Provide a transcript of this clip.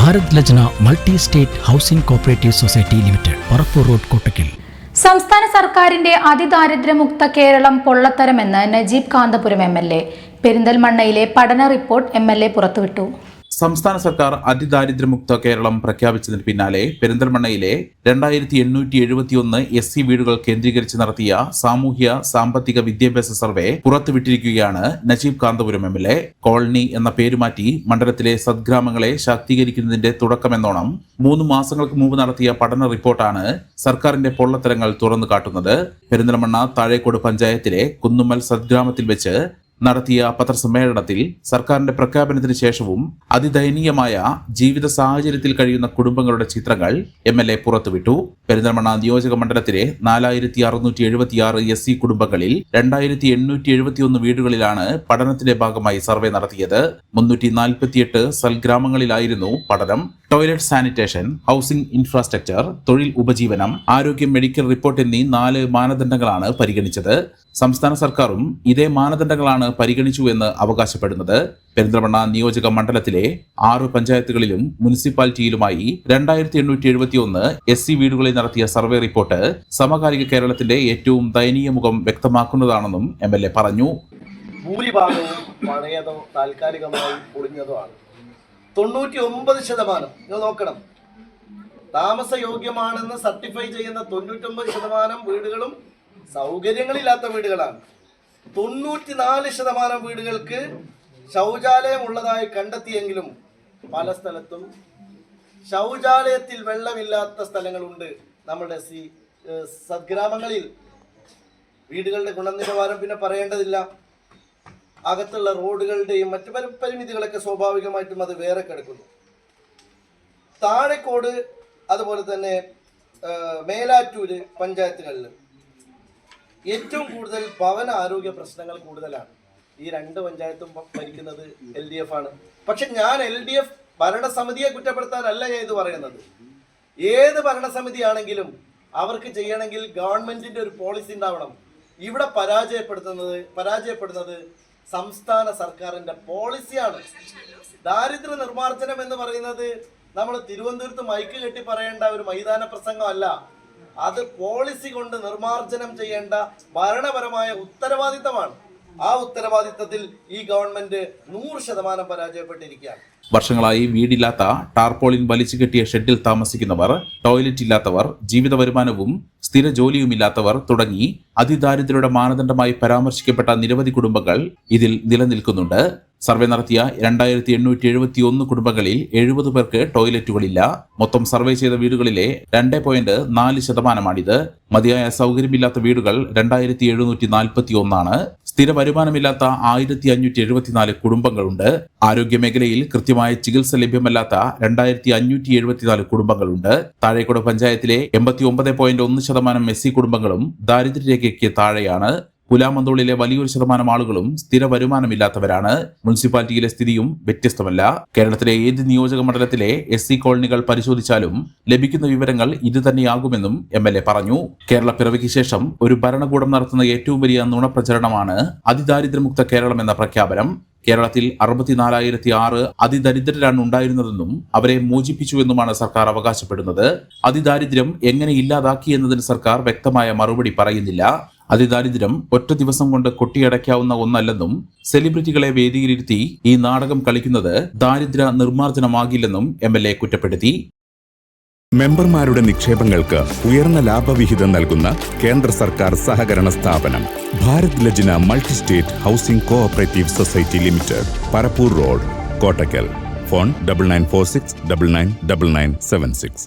Bharat Lajna multi state housing cooperative society limited, Parappur road, Kottakkal. സംസ്ഥാന സർക്കാരിന്റെ അതിദാരിദ്ര്യമുക്ത Keralam പൊള്ളത്തരമെന്ന് Najeeb Kanthapuram MLA. പെരിന്തൽമണ്ണയിലെ പഠന റിപ്പോർട്ട് MLA പുറത്തുവിട്ടു. സംസ്ഥാന സർക്കാർ അതിദാരിദ്ര്യമുക്ത കേരളം പ്രഖ്യാപിച്ചതിന് പിന്നാലെ പെരിന്തൽമണ്ണയിലെ 2871 SC വീടുകൾ കേന്ദ്രീകരിച്ച് നടത്തിയ സാമൂഹ്യ സാമ്പത്തിക വിദ്യാഭ്യാസ സർവേ പുറത്തുവിട്ടിരിക്കുകയാണ് നജീബ് കാന്തപുരം MLA. കോളനി എന്ന പേരുമാറ്റി മണ്ഡലത്തിലെ സദ്ഗ്രാമങ്ങളെ ശാക്തീകരിക്കുന്നതിന്റെ തുടക്കമെന്നോണം 3 മാസങ്ങൾക്ക് മുമ്പ് നടത്തിയ പഠന റിപ്പോർട്ടാണ് സർക്കാരിന്റെ പൊള്ളത്തരങ്ങൾ തുറന്നു കാട്ടുന്നത്. പെരിന്തൽമണ്ണ താഴേക്കോട് പഞ്ചായത്തിലെ കുന്നുമ്മൽ സദ്ഗ്രാമത്തിൽ വെച്ച് നടത്തിയ പത്രസമ്മേളനത്തിൽ സർക്കാരിന്റെ പ്രഖ്യാപനത്തിന് ശേഷവും അതിദയനീയമായ ജീവിത സാഹചര്യത്തിൽ കഴിയുന്ന കുടുംബങ്ങളുടെ ചിത്രങ്ങൾ MLA പുറത്തുവിട്ടു. പെരിന്തൽമണ്ണ നിയോജക മണ്ഡലത്തിലെ 4676 SC കുടുംബങ്ങളിൽ 2871 വീടുകളിലാണ് പഠനത്തിന്റെ ഭാഗമായി സർവേ നടത്തിയത്. 348 സൽഗ്രാമങ്ങളിലായിരുന്നു പഠനം. ടോയ്ലറ്റ്, സാനിറ്റേഷൻ, ഹൗസിംഗ് ഇൻഫ്രാസ്ട്രക്ചർ, തൊഴിൽ ഉപജീവനം, ആരോഗ്യം, മെഡിക്കൽ റിപ്പോർട്ട് എന്നീ 4 മാനദണ്ഡങ്ങളാണ് പരിഗണിച്ചത്. സംസ്ഥാന സർക്കാരും ഇതേ മാനദണ്ഡങ്ങളാണ് പരിഗണിച്ചുവെന്ന് അവകാശപ്പെടുന്നത്. പെരിന്തൽമണ്ണ നിയോജക മണ്ഡലത്തിലെ 6 പഞ്ചായത്തുകളിലും മുനിസിപ്പാലിറ്റിയിലുമായി 2871 SC വീടുകളിൽ നടത്തിയ സർവേ റിപ്പോർട്ട് സമകാലിക കേരളത്തിന്റെ ഏറ്റവും ദയനീയ മുഖം വ്യക്തമാക്കുന്നതാണെന്നും MLA പറഞ്ഞു. ഭൂരിഭാഗവും പഴയതോ താൽക്കാലികമായി പൊളിഞ്ഞതോ ആണ്. 99% നിങ്ങൾ നോക്കണം, താമസയോഗ്യമാണെന്ന് സർട്ടിഫൈ ചെയ്യുന്ന 99% വീടുകളും സൗകര്യങ്ങളില്ലാത്ത വീടുകളാണ്. 94% വീടുകൾക്ക് ശൗചാലയം ഉള്ളതായി കണ്ടെത്തിയെങ്കിലും പല സ്ഥലത്തും ശൗചാലയത്തിൽ വെള്ളമില്ലാത്ത സ്ഥലങ്ങളുണ്ട്. നമ്മുടെ സദ്ഗ്രാമങ്ങളിൽ വീടുകളുടെ ഗുണനിലവാരം പിന്നെ പറയേണ്ടതില്ല. അകത്തുള്ള റോഡുകളുടെയും മറ്റു പരിമിതികളൊക്കെ സ്വാഭാവികമായിട്ടും അത് വേറെ കിടക്കുന്നു. താഴേക്കോട് അതുപോലെ തന്നെ മേലാറ്റൂര് പഞ്ചായത്തുകളിൽ ഏറ്റവും കൂടുതൽ ഭവന ആരോഗ്യ പ്രശ്നങ്ങൾ കൂടുതലാണ്. ഈ 2 പഞ്ചായത്തും ഭരിക്കുന്നത് LDF ആണ്. പക്ഷെ ഞാൻ LDF ഭരണസമിതിയെ കുറ്റപ്പെടുത്താനല്ല ഞാൻ ഇത് പറയുന്നത്. ഏത് ഭരണസമിതിയാണെങ്കിലും അവർക്ക് ചെയ്യണമെങ്കിൽ ഗവൺമെന്റിന്റെ ഒരു പോളിസി ഉണ്ടാവണം. ഇവിടെ പരാജയപ്പെടുന്നത് സംസ്ഥാന സർക്കാരിന്റെ പോളിസിയാണ്. ദാരിദ്ര്യ നിർമ്മാർജ്ജനം എന്ന് പറയുന്നത് നമ്മൾ തിരുവനന്തപുരത്ത് മൈക്ക് കെട്ടി പറയേണ്ട ഒരു മൈതാന പ്രസംഗമല്ല. അത് പോളിസി കൊണ്ട് നിർമ്മാർജ്ജനം ചെയ്യേണ്ട ഭരണപരമായ ഉത്തരവാദിത്തമാണ്. ആ ഉത്തരവാദിത്തത്തിൽ ഈ ഗവൺമെന്റ് 100% പരാജയപ്പെട്ടിരിക്കുകയാണ്. വർഷങ്ങളായി വീടില്ലാത്ത, ടാർപോളിൻ വലിച്ചു കെട്ടിയ ഷെഡിൽ താമസിക്കുന്നവർ, ടോയ്ലറ്റ് ഇല്ലാത്തവർ, ജീവിത വരുമാനവും സ്ഥിര ജോലിയുമില്ലാത്തവർ തുടങ്ങി അതിദാരിദ്ര്യയുടെ മാനദണ്ഡമായി പരാമർശിക്കപ്പെട്ട നിരവധി കുടുംബങ്ങൾ ഇതിൽ നിലനിൽക്കുന്നുണ്ട്. സർവേ നടത്തിയ 2871 കുടുംബങ്ങളിൽ 70 പേർക്ക് ടോയ്ലറ്റുകളില്ല. മൊത്തം സർവേ ചെയ്ത വീടുകളിലെ 2.4%മാണിത്. മതിയായ സൗകര്യമില്ലാത്ത വീടുകൾ 2741 സ്ഥിര വരുമാനമില്ലാത്ത 1574 കുടുംബങ്ങളുണ്ട്. ആരോഗ്യ മേഖലയിൽ കൃത്യമായ ചികിത്സ ലഭ്യമല്ലാത്ത 2574 കുടുംബങ്ങളുണ്ട്. താഴേക്കോട് പഞ്ചായത്തിലെ 89.1% SC കുടുംബങ്ങളും ദാരിദ്ര്യരേഖയ്ക്ക് താഴെയാണ്. പുലാമന്തോളിലെ വലിയൊരു ശതമാനം ആളുകളും സ്ഥിര വരുമാനമില്ലാത്തവരാണ്. മുനിസിപ്പാലിറ്റിയിലെ സ്ഥിതിയും വ്യത്യസ്തമല്ല. കേരളത്തിലെ ഏത് നിയോജക മണ്ഡലത്തിലെ SC കോളനികൾ പരിശോധിച്ചാലും ലഭിക്കുന്ന വിവരങ്ങൾ ഇത് തന്നെയാകുമെന്നും MLA പറഞ്ഞു. കേരള പിറവിക്ക് ശേഷം ഒരു ഭരണകൂടം നടത്തുന്ന ഏറ്റവും വലിയ നുണപ്രചരണമാണ് അതിദാരിദ്ര്യമുക്ത കേരളം എന്ന പ്രഖ്യാപനം. കേരളത്തിൽ 64,006 അതിദരിദ്രരാണ് ഉണ്ടായിരുന്നതെന്നും അവരെ മോചിപ്പിച്ചുവെന്നുമാണ് സർക്കാർ അവകാശപ്പെടുന്നത്. അതിദാരിദ്ര്യം എങ്ങനെ ഇല്ലാതാക്കി എന്നതിന് സർക്കാർ വ്യക്തമായ മറുപടി പറയുന്നില്ല. അതിദാരിദ്ര്യം ഒറ്റ ദിവസം കൊണ്ട് കൊട്ടിയടയ്ക്കാവുന്ന ഒന്നല്ലെന്നും സെലിബ്രിറ്റികളെ വേദിയിലിരുത്തി ഈ നാടകം കളിക്കുന്നത് ദാരിദ്ര്യ നിർമ്മാർജ്ജനമാകില്ലെന്നും MLA കുറ്റപ്പെടുത്തി. മെമ്പർമാരുടെ നിക്ഷേപങ്ങൾക്ക് ഉയർന്ന ലാഭവിഹിതം നൽകുന്ന കേന്ദ്ര സർക്കാർ സഹകരണ സ്ഥാപനം Bharat Lajna multi state housing cooperative society limited, Parappur road, Kottakkal. Phone 9946999976.